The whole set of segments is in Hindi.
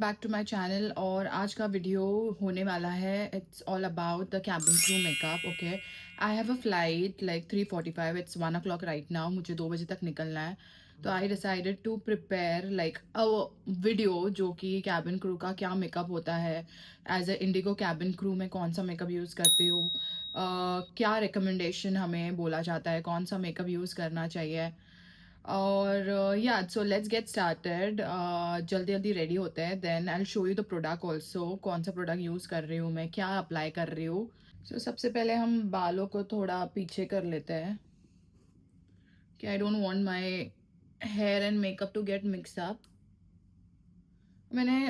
Back to my channel. और आज का वीडियो होने वाला है, it's all about the cabin crew makeup. Okay, I have a flight like 3:45, it's 1 o'clock right now, मुझे 2 बजे तक निकलना है। तो I decided to prepare like a video जो कि कैबिन क्रू का क्या मेकअप होता है, as a IndiGo cabin crew में कौन सा मेकअप यूज़ करती हूँ, क्या रिकमेंडेशन हमें बोला जाता है, कौन सा मेकअप यूज़ करना चाहिए। और या सो लेट्स गेट स्टार्टेड। जल्दी जल्दी रेडी होते हैं, then I will show you the product also, कौन सा प्रोडक्ट यूज़ कर रही हूँ मैं, क्या अप्लाई कर रही हूँ। सो सबसे पहले हम बालों को थोड़ा पीछे कर लेते हैं कि I don't want my hair and makeup to get mix up. मैंने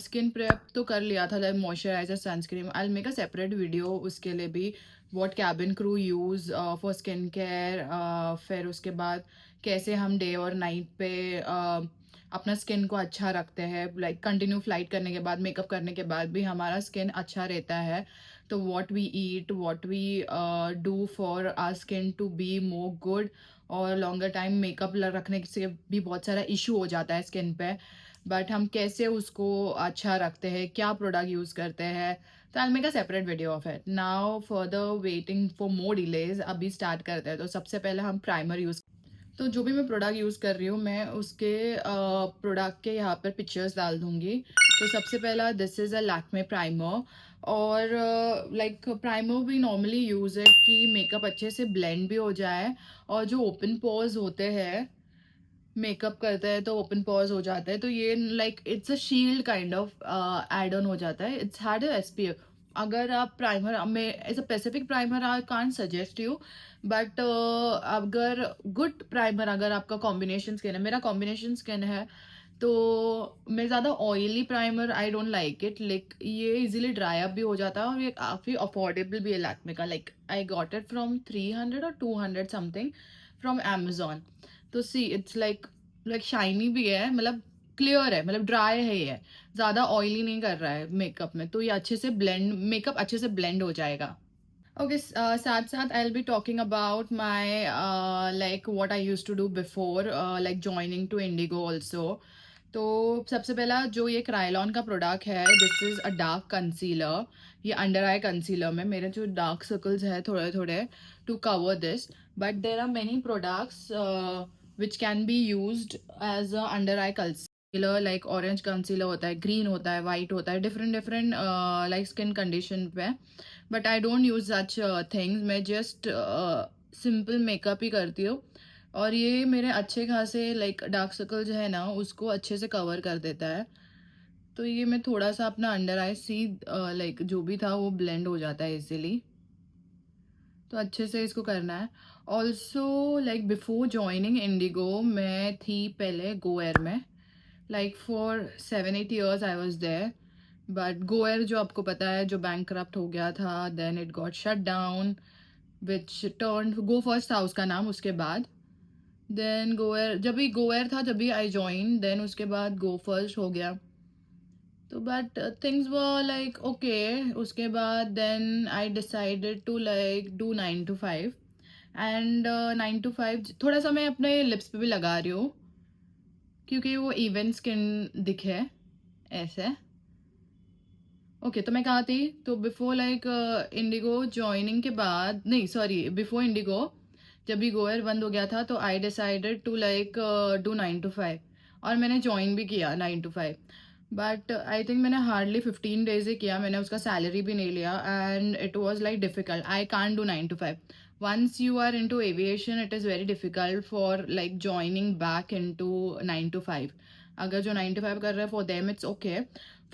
स्किन प्रेप तो कर लिया था, like moisturiser, sunscreen. I make a separate video उसके लिए भी, what cabin crew use for skin care. फिर उसके बाद कैसे हम डे और नाइट पे अपना स्किन को अच्छा रखते हैं, लाइक कंटिन्यू फ्लाइट करने के बाद, मेकअप करने के बाद भी हमारा स्किन अच्छा रहता है। तो what we eat, what we do for our skin to be more good. और लॉन्गर टाइम मेकअप रखने से भी बहुत सारा इशू हो जाता है स्किन पे, बट हम कैसे उसको अच्छा रखते हैं, क्या प्रोडक्ट यूज़ करते हैं। तो आई make a separate video of it. Now for the waiting for more delays, अभी स्टार्ट करते हैं। तो सबसे पहले हम प्राइमर यूज़, तो जो भी मैं प्रोडक्ट यूज़ कर रही हूँ मैं उसके प्रोडक्ट के यहाँ पर पिक्चर्स डाल दूँगी। तो सबसे पहला, this is a Lakme primer. और लाइक प्राइमर भी नॉर्मली यूज़ है कि मेकअप अच्छे से ब्लेंड भी हो जाए, और जो ओपन पोर्स होते हैं, मेकअप करते हैं तो ओपन पोर्स हो जाते हैं, तो ये like it's a shield kind of add on हो जाता है। It's had a SPF. अगर आप प्राइमर में as a specific primer I can't suggest you, but अगर गुड प्राइमर, अगर आपका कॉम्बिनेशन स्किन है, मेरा कॉम्बिनेशन स्किन है, तो मैं ज़्यादा oily primer I don't like it. Like ये इजीली ड्राई अप भी हो जाता है, और ये काफ़ी अफोर्डेबल भी है लैक्मे का। Like I got it from 300 और 200 समथिंग फ्रॉम अमेजोन। तो सी इट्स लाइक शाइनी भी है, मतलब क्लियर है, मतलब ड्राई है, ये ज़्यादा ऑयली नहीं कर रहा है मेकअप में, तो ये अच्छे से ब्लेंड, मेकअप अच्छे से ब्लेंड हो जाएगा। ओके, साथ साथ I will be talking about my like what I use to do before like joining to IndiGo also. तो सबसे पहला जो ये क्राइलॉन का प्रोडक्ट है, this is a dark concealer. ये अंडर आई कंसीलर में मेरे जो डार्क सर्कल्स है थोड़े थोड़े, to cover this. But there are many products which can be used as a under eye concealer. Like orange concealer होता है, ग्रीन होता है, वाइट होता है, different different like skin condition पे। But I don't use such things, मैं जस्ट सिंपल मेकअप ही करती हूँ। और ये मेरे अच्छे खासे लाइक डार्क सर्कल जो है ना, उसको अच्छे से कवर कर देता है। तो ये मैं थोड़ा सा अपना अंडर आई सी लाइक जो भी था वो ब्लेंड हो जाता है इजीली, तो अच्छे से इसको करना है। Also like before joining IndiGo, मैं थी पहले गोएयर में, like for 7-8 years I was there. But GoAir जो आपको पता है, जो बैंक हो गया था, then it got shut down, which turn Go First था उसका नाम। उसके बाद देन गोएयर, जब भी गोएयर था जब भी आई ज्वाइन, देन उसके बाद गो फर्स्ट हो गया। तो but things were like okay. उसके बाद then I decided to like do 9 to 5। And 9 to 5 थोड़ा सा मैं अपने लिप्स पे भी लगा रही हूँ, क्योंकि वो इवन स्किन दिखे ऐसे। ओके, तो मैं कहाँ थी, तो बिफोर लाइक इंडिगो ज्वाइनिंग के बाद, नहीं सॉरी, बिफोर इंडिगो जब भी गोयर बंद हो गया था, तो I decided to like do 9 to 5। और मैंने ज्वाइन भी किया 9 to 5। बट आई थिंक मैंने हार्डली 15 days ही किया, मैंने उसका सैलरी भी नहीं लिया, and it was like difficult. I can't do 9 to 5। Once you are into aviation, it is very difficult for like joining back into 9 to 5। अगर जो 9 to 5 कर रहे हैं, for them it's okay.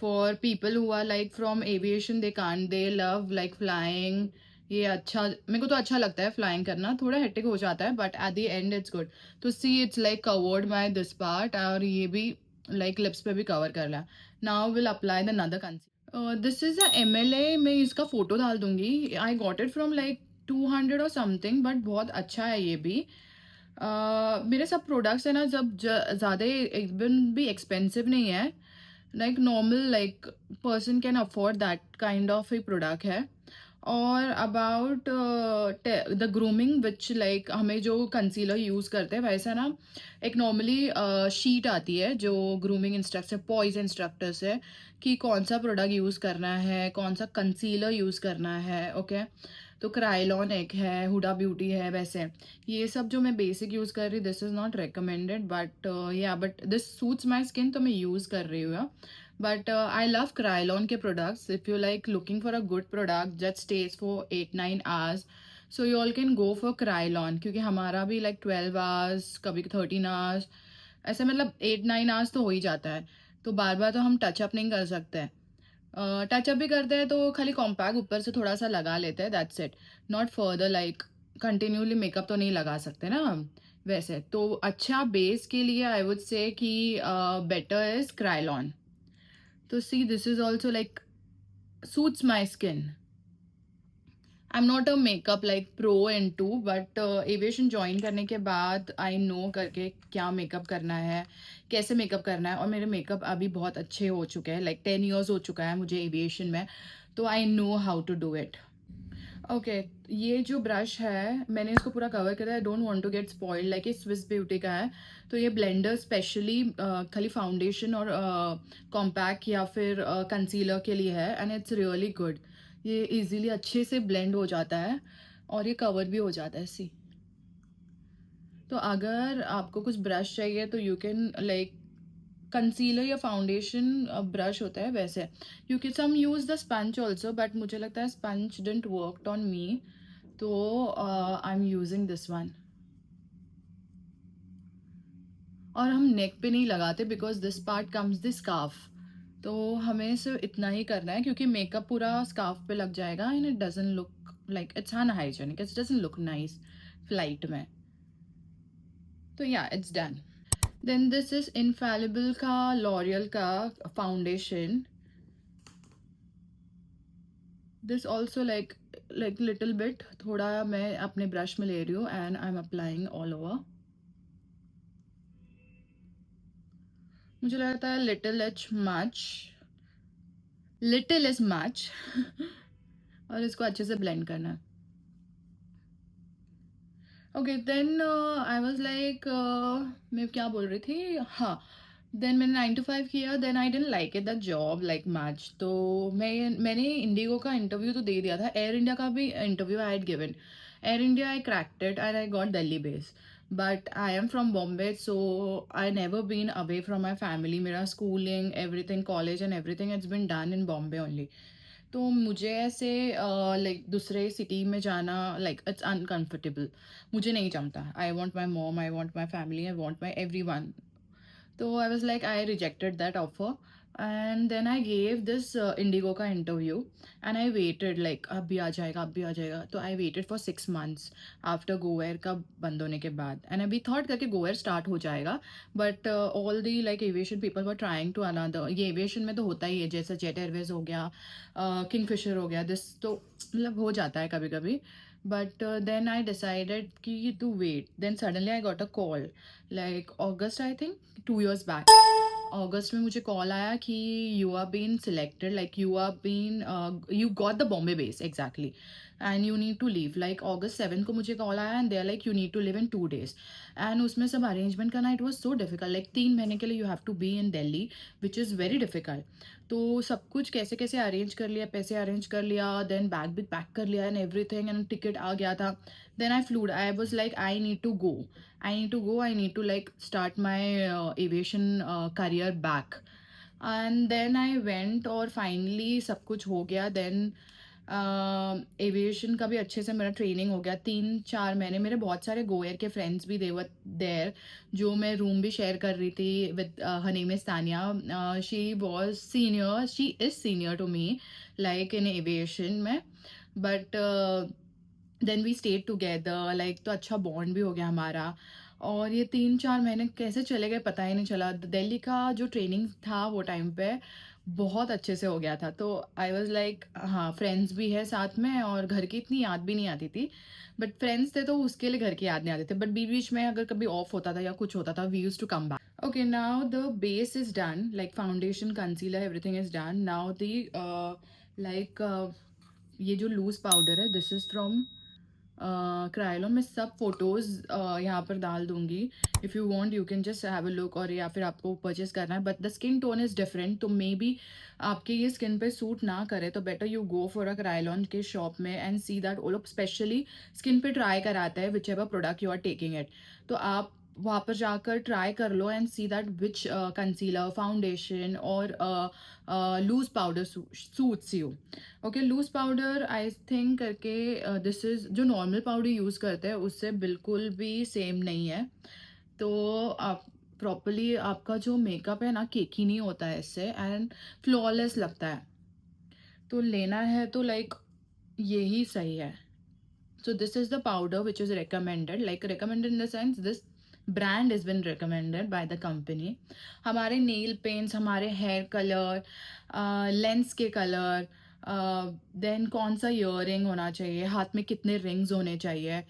For people who are like from aviation, they can, they love like flying. ये अच्छा, मेरे को तो अच्छा लगता है फ्लाइंग करना, थोड़ा हेक्टिक हो जाता है but at the end it's good. तो see it's like covered my this part, और ये भी लाइक लिप्स पे भी कवर कर लिया। नाउ विल अप्लाई द नदर concealer. This is a MLA, मैं इसका फोटो डाल दूंगी। आई गॉट इट फ्रॉम लाइक 200 और समथिंग, बट बहुत अच्छा है ये भी। मेरे सब प्रोडक्ट्स है ना, जब ज़्यादा एकदम भी एक्सपेंसिव नहीं है, like normal, like person can afford that kind of A product है। और about the grooming which like हमें जो कंसीलर यूज़ करते हैं वैसा ना एक नॉर्मली शीट आती है जो ग्रूमिंग इंस्ट्रक्टर पॉइज इंस्ट्रक्टर से कि कौन सा प्रोडक्ट यूज़ करना है, कौन सा कंसीलर यूज़ करना है। ओके, तो क्राइलॉन एक है, हुडा ब्यूटी है, वैसे ये सब जो मैं बेसिक यूज़ कर रही हूँ this is not recommended but yeah but this suits my skin तो मैं यूज़ कर रही हूँ। But I love Krylon के products. If you like looking for a good product that stays for 8-9 hours, so you all can go for Krylon क्योंकि हमारा भी like 12 hours कभी 13 hours ऐसे मतलब 8-9 hours तो हो ही जाता है। तो बार बार तो हम टचअप नहीं कर सकते। टचअप भी करते हैं तो खाली कॉम्पैक्ट ऊपर से थोड़ा सा लगा लेते हैं, that's it. Not further like continually makeup तो नहीं लगा सकते ना हम। वैसे तो अच्छा बेस के लिए आई वुड से कि बेटर इज क्राइलॉन। तो see this is also like suits my skin. I'm not a makeup like pro into but aviation join करने के बाद आई नो करके क्या मेकअप करना है, कैसे मेकअप करना है। और मेरे मेकअप अभी बहुत अच्छे हो चुके हैं, लाइक 10 years हो चुका है मुझे एविएशन में, तो I know how to do it. Okay, ये जो ब्रश है मैंने इसको पूरा कवर करा है, I don't want to get spoiled. Like ये स्विस ब्यूटी का है, तो ये ब्लेंडर स्पेशली खाली फाउंडेशन और कॉम्पैक्ट या फिर कंसीलर के लिए है एंड इट्स रियली गुड। ये इजीली अच्छे से ब्लेंड हो जाता है और ये कवर भी हो जाता है। सी, तो अगर आपको कुछ ब्रश चाहिए तो यू कैन लाइक कंसीलर या फाउंडेशन ब्रश होता है वैसे, you can some use the sponge also but मुझे लगता है sponge didn't work on me, तो I am using this one. और हम नेक पे नहीं लगाते because this part comes the scarf, तो हमें सिर्फ इतना ही करना है क्योंकि मेकअप पूरा स्कार्फ पे लग जाएगा and it doesn't look like it's unhygienic, it doesn't look nice flight में। तो yeah it's done. Then this is infallible का लॉरियल का foundation. This also like little bit थोड़ा मैं अपने ब्रश में ले रही हूँ and I am applying all over. मुझे लगता है लिटिल इज मच और इसको अच्छे से ब्लेंड करना है। Okay then I was like मैं क्या बोल रही थी, हाँ। देन मैंने 9 to 5 किया, then I didn't like it the job like much, तो मैंने इंडिगो का इंटरव्यू तो दे दिया था, एयर इंडिया का भी interview I had given. Air India I cracked it and I got Delhi base, but I am from Bombay so I never been away from my family. मेरा schooling everything college and everything it's been done in Bombay only. तो मुझे ऐसे लाइक दूसरे सिटी में जाना लाइक इट्स अनकंफर्टेबल, मुझे नहीं जमता। I want my mom, I want my family, I want my every one. तो I was like I rejected that offer and then I gave this IndiGo का interview and I waited like अब भी आ जाएगा, अब भी आ जाएगा। तो I waited for 6 months after GoAir का बंद होने के बाद एंड अभी थॉट करके गोएयर स्टार्ट हो जाएगा, but all the like aviation people were trying to another. ये एविएशन में तो होता ही है, जैसे जेट एयरवेज हो गया, किंगफिशर हो गया, दिस तो मतलब हो जाता है कभी कभी। बट देन आई डिसाइडेड कि to wait, then suddenly I got a call like August I think 2 years back. अगस्त में मुझे कॉल आया कि you are been selected, like you are been you got the Bombay base exactly and you need to leave. Like August 7 को मुझे कॉल आया and they are like you need to live in 2 days and उसमें सब अरेंजमेंट करना it was so difficult. Like 3 महीने के लिए you have to be in Delhi which is very difficult. तो सब कुछ कैसे कैसे अरेंज कर लिया, पैसे अरेंज कर लिया, देन बैग भी पैक कर लिया एंड एवरीथिंग एंड टिकट आ गया था। Then I flew, I was like I need to go, I need to go, I need to like start my aviation career back. And then I went और finally सब कुछ हो गया। then एविएशन का भी अच्छे से मेरा ट्रेनिंग हो गया 3-4 महीने। मेरे बहुत सारे गोयर के फ्रेंड्स भी देवर देयर, जो मैं रूम भी शेयर कर रही थी with her name is Tania. She was senior, she is senior to me like in aviation में, but then we stayed together like, तो अच्छा बॉन्ड भी हो गया हमारा। और ये 3-4 महीने कैसे चले गए पता ही नहीं चला। दिल्ली का जो ट्रेनिंग था वो टाइम पे बहुत अच्छे से हो गया था, तो आई वॉज लाइक हाँ फ्रेंड्स भी है साथ में और घर की इतनी याद भी नहीं आती थी। बट फ्रेंड्स थे तो उसके लिए घर की याद नहीं आते थे, बट बीच बीच में अगर कभी ऑफ होता था या कुछ होता था we use to come back. Okay now the base is done, like foundation concealer everything is done. Now the like ये जो लूज़ पाउडर है दिस इज़ फ्रॉम क्रायोलॉन। मैं सब फोटोज़ यहाँ पर डाल दूँगी। If you want you can just have a look, और या फिर आपको परचेज़ करना है, but the skin tone is different, तो मे बी आपके ये स्किन पे सूट ना करे, तो better you go for a Kryolan के शॉप में एंड सी दैट वो लोग स्पेशली स्किन पे ट्राई कराता है whichever product you are taking it. तो आप वहाँ पर जाकर ट्राई कर लो and see that which concealer, foundation और loose powder suits you. Okay, loose powder I think करके दिस इज़ जो नॉर्मल पाउडर यूज़ करते हैं उससे बिल्कुल भी सेम नहीं है। तो आप प्रॉपरली आपका जो मेकअप है ना केक ही नहीं होता है इससे, एंड फ्लॉलेस लगता है। तो लेना है तो लाइक यही सही है। So this is the powder which is recommended, like recommended in the sense this brand has been recommended by the company. हमारे नेल पेंट्स, हमारे हेयर कलर, लेंस के कलर, देन कौन सा ईयरिंग होना चाहिए, हाथ में कितने रिंग्स होने चाहिए,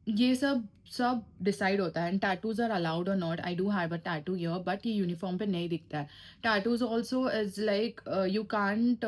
ये सब सब डिसाइड होता है। एंड टैटूज आर अलाउड और not, I do have a tattoo ear, but ये यूनिफॉर्म पे नहीं दिखता है। Tattoos also is like you can't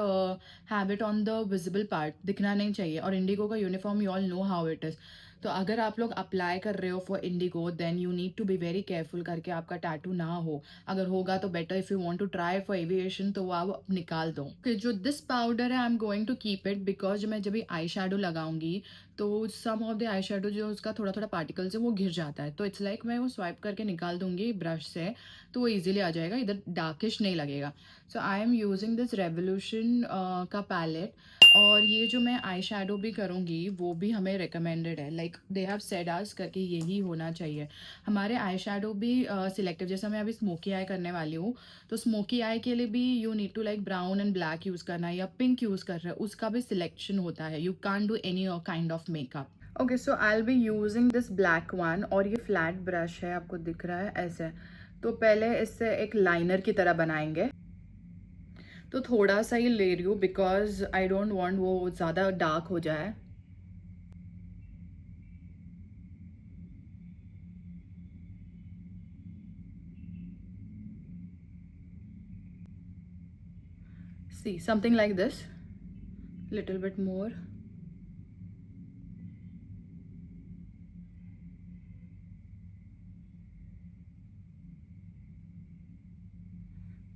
have it on the visible part, दिखना नहीं चाहिए। और इंडिगो का uniform you all know how it is. तो अगर आप लोग अप्लाई कर रहे हो for IndiGo then you need to be very careful करके आपका टैटू ना हो। अगर होगा तो better, if you want to try for aviation तो वो आप निकाल दो। कि जो दिस पाउडर है I am going to keep it because मैं जब भी आई शेडो लगाऊंगी तो some of the eye shadow जो उसका थोड़ा थोड़ा पार्टिकल्स है वो गिर जाता है। तो इट्स लाइक मैं वो स्वाइप करके निकाल दूंगी ब्रश से, तो वो ईजिली आ जाएगा, इधर डार्किश नहीं लगेगा। So I am using this Revolution का पैलेट। और ये जो मैं आई शेडो भी करूँगी वो भी हमें रिकमेंडेड है, लाइक दे हैव सेड अस करके यही होना चाहिए। हमारे आई शेडो भी सिलेक्टिव, जैसे मैं अभी स्मोकी आई करने वाली हूँ, तो स्मोकी आई के लिए भी you need to like brown and black use करना है या पिंक यूज़ कर रहे हैं, उसका भी सिलेक्शन होता है। You can't do any kind of makeup. Okay, so I will be using this black one, और ये फ्लैट ब्रश है, आपको दिख रहा है ऐसे। तो पहले इससे एक लाइनर की तरह बनाएंगे। तो थोड़ा सा ही ले रही हूँ बिकॉज आई डोंट वांट वो ज़्यादा डार्क हो जाए। See something like this, little bit more.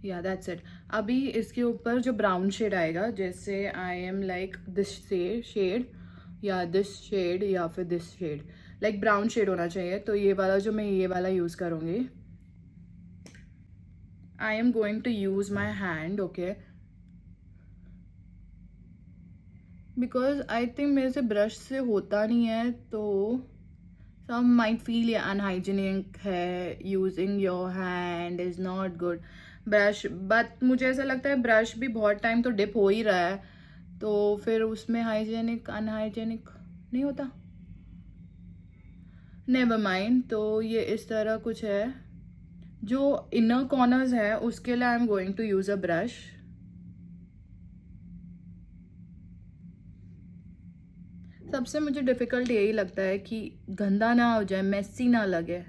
या दैट्स इट। अभी इसके ऊपर जो ब्राउन शेड आएगा, जैसे I am like this shade या दिस शेड या फिर this shade, like brown shade होना चाहिए। तो ये वाला जो मैं ये वाला यूज़ करूँगी, I am going to use my hand. Okay, because I think मेरे से ब्रश से होता नहीं है, तो some might feel ये अनहाइजीनिक है, using your hand is not good brush, but मुझे ऐसा लगता है ब्रश भी बहुत टाइम तो डिप हो ही रहा है, तो फिर उसमें हाइजीनिक अनहाइजीनिक नहीं होता। Never mind. तो ये इस तरह कुछ है, जो इनर कॉर्नर्स है उसके लिए I am going to use a brush. सबसे मुझे डिफ़िकल्ट यही लगता है कि गंदा ना हो जाए, मेसी ना लगे।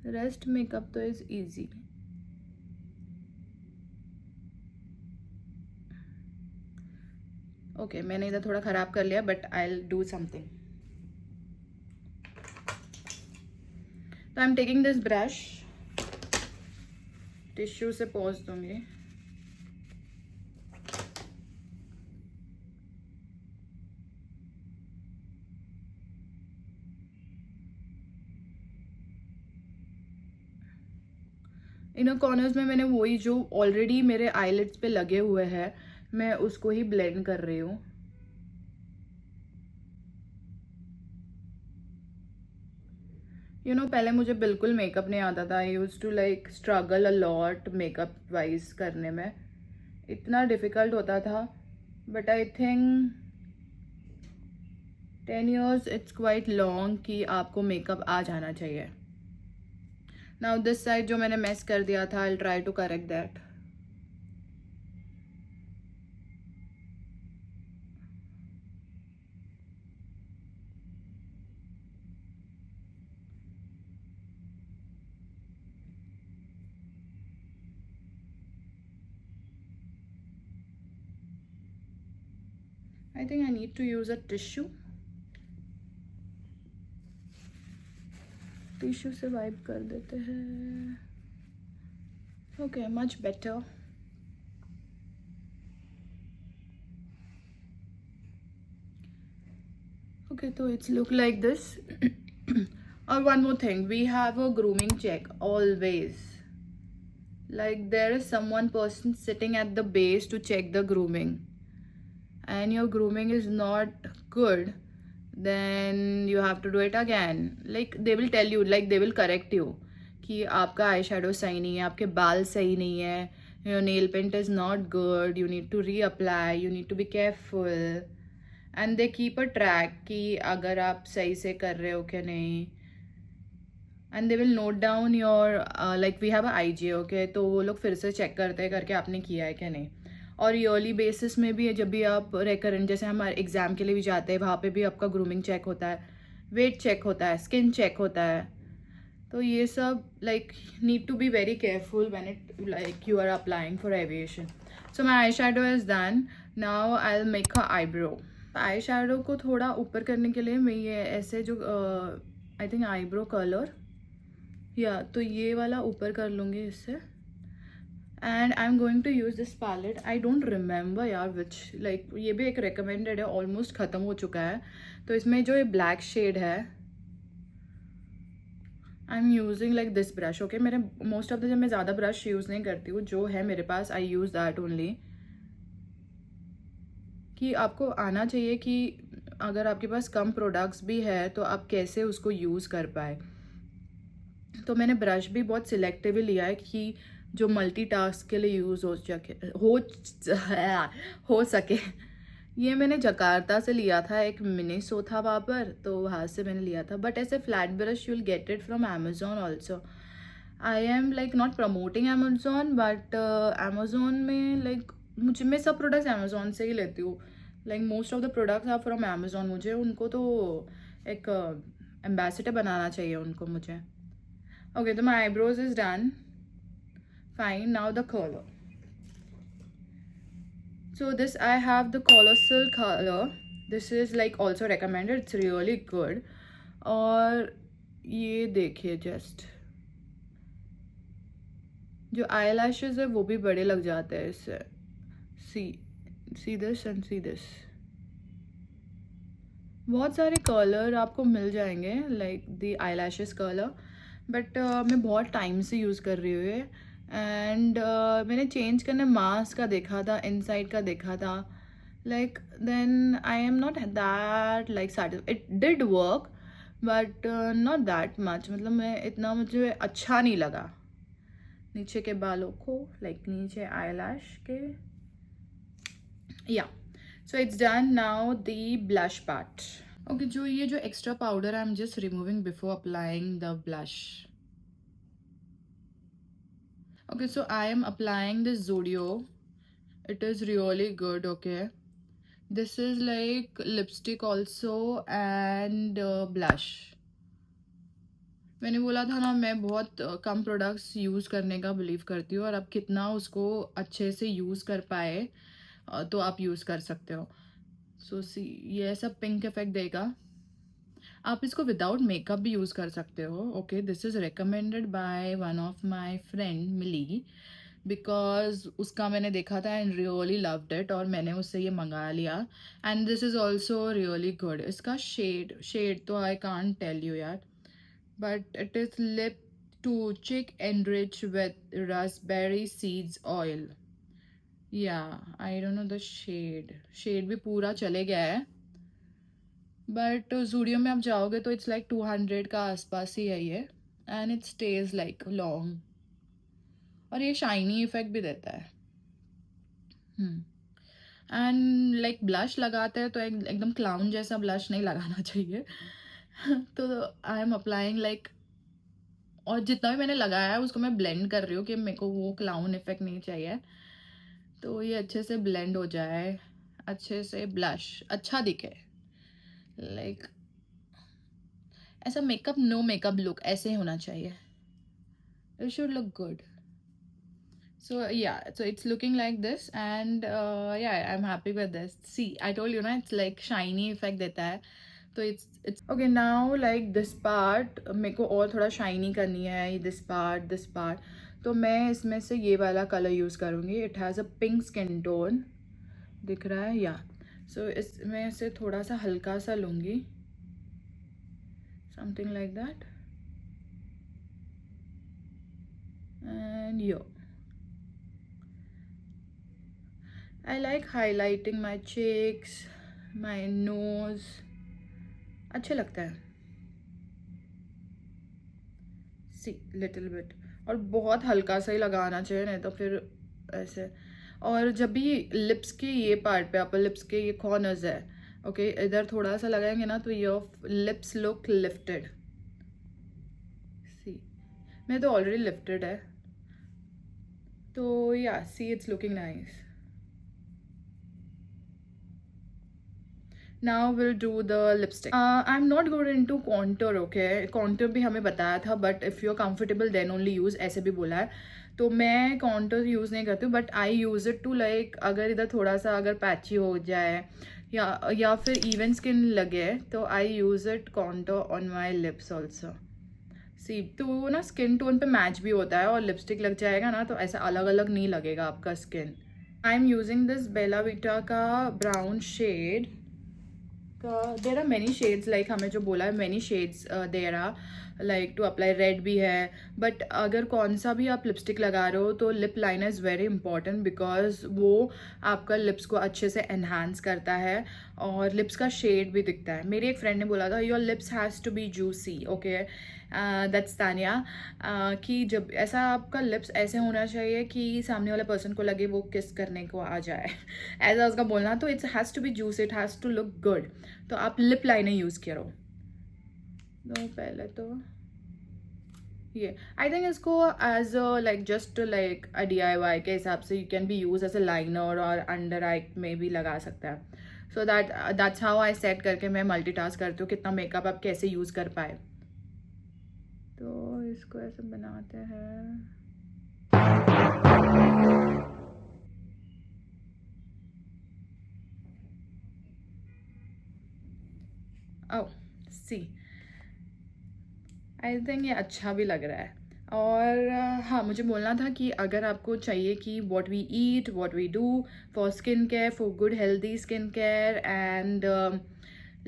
रेस्ट मेकअप तो इज़ ईजी। ओके, मैंने इधर थोड़ा ख़राब कर लिया, but I will do something. तो I am taking this brush, tissue से पोंछ दूंगी। इनर कॉर्नर्स में मैंने वही जो ऑलरेडी मेरे आईलिड्स पे लगे हुए हैं, मैं उसको ही ब्लेंड कर रही हूँ। पहले मुझे बिल्कुल मेकअप नहीं आता था। I use to like struggle a lot makeup wise करने में, इतना डिफ़िकल्ट होता था। But I think 10 years it's quite long कि आपको मेकअप आ जाना चाहिए। नाउ दिस साइड जो मैंने मेस कर दिया था, I try to correct that. I think I need to use a tissue. Tissue से वाइप कर देते हैं. Okay, much better. Okay, so it's look like this. Or one more thing, we have a grooming check always. Like there is someone person sitting at the base to check the grooming, and your grooming is not good, then you have to do it again. Like they will tell you, like they will correct you कि आपका आई शेडो सही नहीं है, आपके बाल सही नहीं है, your nail paint is not good, you need to reapply, you need to be careful. And they keep a track कि अगर आप सही से कर रहे हो क्या नहीं. And they will note down your like we have a IG. Okay, तो वो लोग फिर से चेक करते हैं करके आपने किया है क्या नहीं. और ईयरली बेसिस में भी जब भी आप रेकरेंट जैसे हम एग्ज़ाम के लिए भी जाते हैं, वहाँ पे भी आपका ग्रूमिंग चेक होता है, वेट चेक होता है, स्किन चेक होता है. तो ये सब like need to be very careful when it like you are applying for aviation. So my eye shadow is done. Now I will make a eyebrow. Eye shadow को थोड़ा ऊपर करने के लिए मैं ये ऐसे जो आई थिंक आईब्रो कलर या तो ये वाला ऊपर कर लूँगी इससे. And I am going to use this palette. I don't remember यार विच, लाइक ये भी एक रिकमेंडेड है, ऑलमोस्ट ख़त्म हो चुका है. तो इसमें जो ये ब्लैक शेड है, I am using like this brush. Okay, मेरे मोस्ट ऑफ द जब मैं ज़्यादा ब्रश यूज़ नहीं करती हूँ, जो है मेरे पास आई यूज़ दैट ओनली. कि आपको आना चाहिए कि अगर आपके पास कम प्रोडक्ट्स भी है तो आप कैसे उसको यूज़ कर पाए. तो मैंने ब्रश भी बहुत सिलेक्टिव लिया है कि जो मल्टीटास्क के लिए यूज़ हो सके. ये मैंने जकार्ता से लिया था, एक मिनीसो था वहाँ पर, तो वहाँ से मैंने लिया था. बट ऐसे flat brush you will get it from Amazon also. I am like not promoting Amazon, but Amazon में लाइक मैं सब प्रोडक्ट्स अमेजोन से ही लेती हूँ. Like most of the products are from Amazon. मुझे उनको तो एक एम्बेसडर बनाना चाहिए उनको मुझे. ओके, तो my eyebrows is done. Fine. Now the colour. So this I have the colossal color. This is like also recommended. It's really good. और ये देखिए जस्ट जो आई लैशेज है वो भी बड़े लग जाते हैं इससे. See this and see this. बहुत सारे कलर आपको मिल जाएंगे like the eye lashes colour. But मैं बहुत टाइम से यूज़ कर रही हूँ. एंड मैंने चेंज करने मास्क का देखा था, इनसाइड का देखा था. Like then I am not that like satisfied. It did work but not that much. मतलब मैं इतना मुझे अच्छा नहीं लगा नीचे के बालों को, लाइक नीचे आई लैश के. या so it's done. Now the blush part. Okay, जो ये जो extra powder I am just removing before applying the blush. Okay, so I am applying this Zudio. It is really good. Okay, this is like lipstick also and blush. मैंने बोला था ना मैं बहुत कम प्रोडक्ट्स यूज़ करने का बिलीव करती हूँ, और आप कितना उसको अच्छे से यूज़ कर पाए तो आप यूज़ कर सकते हो. सो सी, ये ऐसा पिंक इफेक्ट देगा. आप इसको विदाउट मेकअप भी यूज़ कर सकते हो. Okay, this is recommended by one of my friend Milly, because उसका मैंने देखा था एंड रियली लव्ड इट, और मैंने उससे ये मंगा लिया. And this is also really good. इसका शेड तो आई कांट टेल यू यार, but it is lip to cheek enrich with raspberry seeds oil. Yeah I don't know the shade भी पूरा चले गया है. बट जूडियो में आप जाओगे तो इट्स लाइक 200 का आसपास ही है ये. And it stage like long, और ये शाइनी इफेक्ट भी देता है. एंड लाइक ब्लश लगाते हैं तो एकदम क्लाउन जैसा ब्लश नहीं लगाना चाहिए. तो आई एम अप्लाइंग लाइक, और जितना भी मैंने लगाया है उसको मैं ब्लेंड कर रही हूँ कि मेरे को वो क्लाउन इफेक्ट नहीं चाहिए. तो ये अच्छे से ब्लेंड हो जाए, अच्छे से ब्लश अच्छा दिखे. लाइक ऐसा मेकअप नो मेकअप लुक ऐसे होना चाहिए. It should look good. So yeah, so it's looking like this, and yeah, I'm happy with this. See, I told you na, it's like shiny effect देता है. So it's okay now. Like this part मेरे को और थोड़ा shiny करनी है. This part. तो मैं इसमें से ये वाला color use करूँगी. It has a pink skin tone. दिख रहा है? Yeah. So इसमें से थोड़ा सा हल्का सा लूँगी. Something like that. And yo. I like highlighting my cheeks, my nose. अच्छा लगता है. See, little bit. और बहुत हल्का सा ही लगाना चाहिए, नहीं तो फिर ऐसे. और जब भी लिप्स के ये पार्ट पे, अपर लिप्स के ये कॉर्नर्स है, ओके, इधर थोड़ा सा लगाएंगे ना तो your lips look lifted. See, मैं तो ऑलरेडी लिफ्टेड है. तो yeah, see, it's looking nice. Now we'll do the lipstick. I'm not going into contour, okay? Contour भी हमें बताया था, but if you're comfortable then only use, ऐसे भी बोला है. तो मैं contour यूज़ नहीं करती हूँ, but I use it to like अगर इधर थोड़ा सा अगर पैची हो जाए या फिर even skin लगे तो I use it contour on my lips also. सी, तो ना स्किन टोन पे मैच भी होता है और लिपस्टिक लग जाएगा ना तो ऐसा अलग अलग नहीं लगेगा आपका skin. I am using this Bella Vita का ब्राउन शेड का. There are many shades, like हमें जो बोला है many shades there are like to apply. Red भी है, बट अगर कौन सा भी आप लिपस्टिक लगा रहे हो तो lip liner is very important because वो आपका लिप्स को अच्छे से एनहांस करता है और लिप्स का शेड भी दिखता है. मेरी एक फ्रेंड ने बोला था your lips has to be juicy, okay, that's Tania, कि जब ऐसा आपका लिप्स ऐसे होना चाहिए कि सामने वाले पर्सन को लगे वो किस करने को आ जाए. ऐसा उसका बोलना. तो it's has to be juice, it has to look good. तो आप लिप लाइनर यूज़ करो. तो पहले तो ये आई थिंक इसको as like just like DIY के हिसाब से you can be use as a liner और अंडर आई में भी लगा सकता है. So that's how I set करके मैं मल्टीटास्क करती हूँ कितना मेकअप आप कैसे यूज़ कर पाए. तो इसको ऐसे बनाते हैं. ओह, सी, आई थिंक ये अच्छा भी लग रहा है. और हाँ, मुझे बोलना था कि अगर आपको चाहिए कि what we eat, what we do for skin care, for good healthy skin care and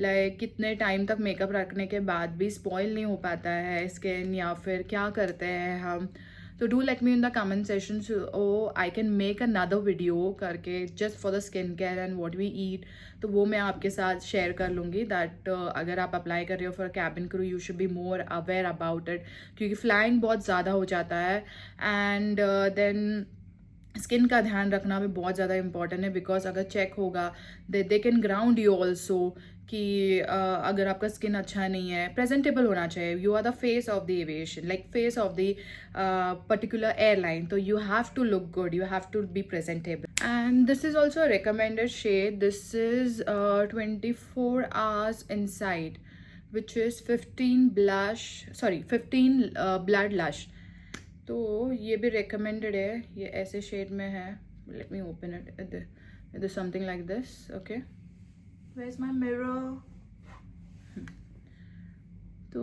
like कितने टाइम तक मेकअप रखने के बाद भी स्पॉइल नहीं हो पाता है स्किन, या फिर क्या करते हैं हम, तो do let me in the comment session so I can make another video करके just for the skin care and what we eat. तो वो मैं आपके साथ शेयर कर लूँगी. दैट अगर आप अप्लाई कर रहे हो for cabin crew you should be more aware about it, क्योंकि फ्लाइंग बहुत ज़्यादा हो जाता है. एंड देन स्किन का ध्यान रखना भी बहुत ज़्यादा इंपॉर्टेंट है बिकॉज अगर चेक होगा they can ground you also कि अगर आपका स्किन अच्छा नहीं है. प्रेजेंटेबल होना चाहिए. You are the face of the aviation, like face of the particular airline. तो you have to look good, you have to be presentable. And this is also recommended shade. This is 24 hours inside, which is 15 blood lush. तो ये भी रिकमेंडेड है. ये ऐसे शेड में है. Let me open it. It is something like this. Okay, where is my mirror. तो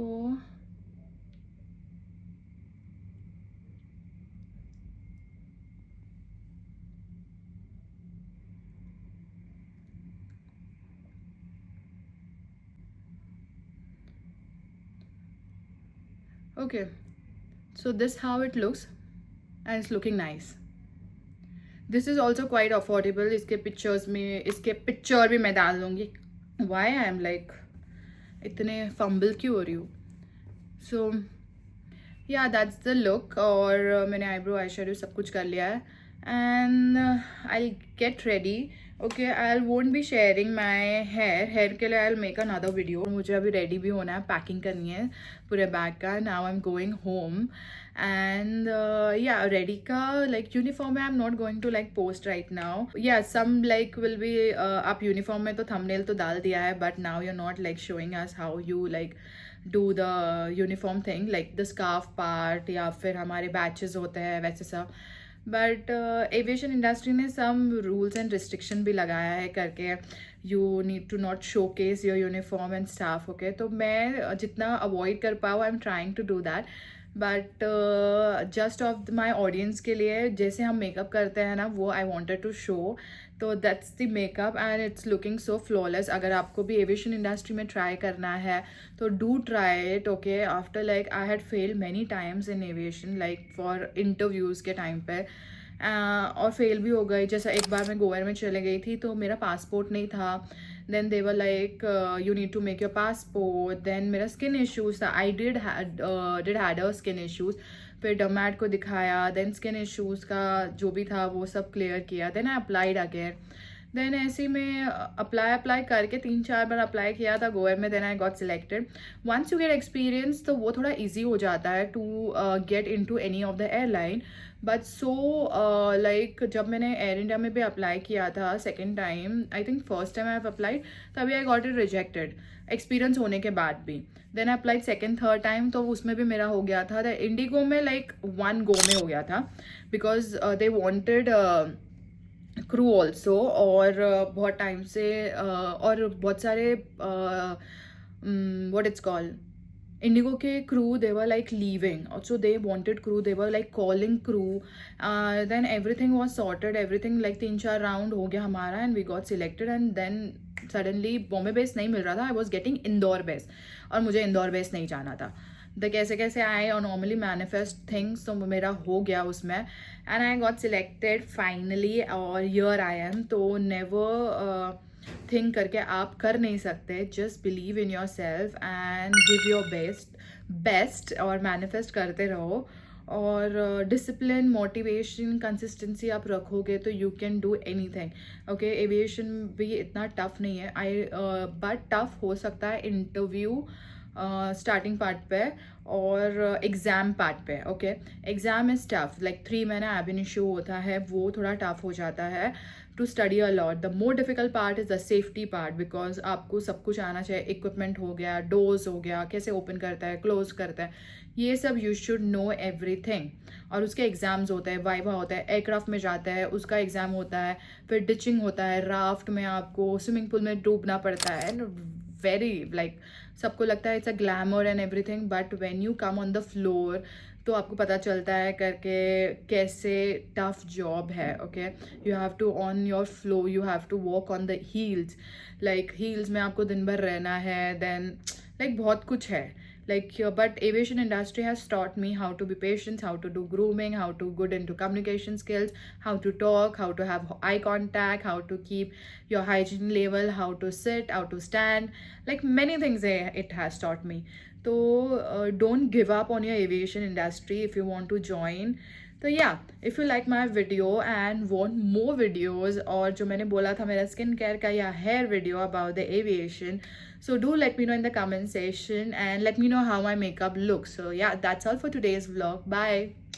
okay, so this how it looks and it's looking nice. This is also quite affordable. इसके पिक्चर्स में इसके पिक्चर भी मैं डाल दूँगी. Why I am like इतने फंबल क्यों हो रही हूँ. So yeah, that's the look. और मैंने आईब्रो आई शेडो सब कुछ कर लिया है. And I'll get ready. Okay, I won't be sharing my hair के लिए आई मेक अनदर वीडियो. मुझे अभी रेडी भी होना है, पैकिंग करनी है पूरे बैग का. Now I am going home and या रेडी का लाइक यूनिफॉर्म है. I am not going to like post right now. या सम लाइक विल बी आप यूनिफॉर्म में तो थंबनेल तो डाल दिया है but now you are not like showing us how you like do the uniform thing like the scarf part या फिर हमारे बैचेस होते हैं वैसे सब. बट एविएशन इंडस्ट्री ने सम रूल्स एंड रिस्ट्रिक्शन भी लगाया है करके, you need to not showcase your uniform and staff, okay. तो मैं जितना अवॉइड कर पाऊँ I am trying to do that, but just of my audience के लिए जैसे हम मेकअप करते हैं ना, वो आई वॉन्टेड टू शो। तो that's the makeup and it's looking so flawless. अगर आपको भी एविएशन इंडस्ट्री में ट्राई करना है तो do try it, okay. After like I had fail many times in aviation, like for interviews के टाइम पे, और फेल भी हो गई। जैसा एक बार मैं गोवा में चले गई थी तो मेरा पासपोर्ट नहीं था, then they were like you need to make your passport. Then मेरा स्किन इश्यूज था, I did had a skin issues. फिर डोमैट को दिखाया, देन स्किन इश्यूज का जो भी था वो सब क्लियर किया, then I applied again. Then ऐसे ही मैं अप्लाई करके 3-4 बार अप्लाई किया था गोवा में, then I got selected. Once you get experience तो वो थोड़ा ईजी हो जाता है to get in to any of the airline. But so like जब मैंने एयर इंडिया में भी अप्लाई किया था second time, I think first time I have applied, तभी I got it rejected experience होने के बाद भी। Then I applied second third time, तो उसमें भी मेरा हो गया था। इंडिगो में लाइक 1 गो में हो गया था, because they wanted crew also, और बहुत टाइम से और बहुत सारे व्हाट इट्स कॉल्ड इंडिगो के crew, they were like leaving, so they wanted crew, they were like calling crew. Then everything was sorted, everything like 3-4 round हो गया हमारा and we got selected. And then suddenly Bombay base नहीं मिल रहा था, I was getting Indore base, और मुझे इंदौर बेस नहीं जाना था। तो कैसे कैसे आई और नॉर्मली मैनिफेस्ट थिंग्स, तो मेरा हो गया उसमें and I got selected finally, और हियर आई एम। तो नेवर थिंक करके आप कर नहीं सकते, just believe in your self and give your best और मैनिफेस्ट करते रहो। और डिसिप्लिन, मोटिवेशन, कंसिस्टेंसी आप रखोगे तो you can do anything, okay. Aviation भी इतना टफ नहीं है, बट टफ हो सकता है इंटरव्यू स्टार्टिंग पार्ट पे और एग्ज़ाम पार्ट पे, okay. Exam is tough, like 3 महीना एबिन इशू होता है, वो थोड़ा टफ हो जाता है to study a lot. The more difficult part is the safety part, because आपको सब कुछ आना चाहिए, इक्विपमेंट हो गया, डोर्स हो गया, कैसे ओपन करता है, क्लोज करता है, ये सब यू शुड नो एवरीथिंग। और उसके एग्ज़ाम्स होते हैं, वाइवा होता है, एयरक्राफ्ट में जाता है उसका एग्ज़ाम होता है, फिर डिचिंग होता है, राफ्ट में आपको स्विमिंग पूल में डूबना पड़ता है, वेरी लाइक सबको लगता है it's a glamour and everything, but when you come on the floor तो आपको पता चलता है करके कैसे टफ जॉब है, okay. You have to on your flow, you have to walk on the heels, like heels में आपको दिन भर रहना है, देन लाइक बहुत कुछ है, like but aviation industry has taught me how to be patient, how to do grooming, how to good into communication skills, how to talk, how to have eye contact, how to keep your hygiene level, how to sit, how to stand, like many things it has taught me. So don't give up on your aviation industry if you want to join. तो या if you like my video and want more videos, और जो मैंने बोला था मेरा स्किन केयर का या hair video about the aviation, so do let me know in the comment section and let me know how my makeup looks. So yeah, that's all for today's vlog. Bye.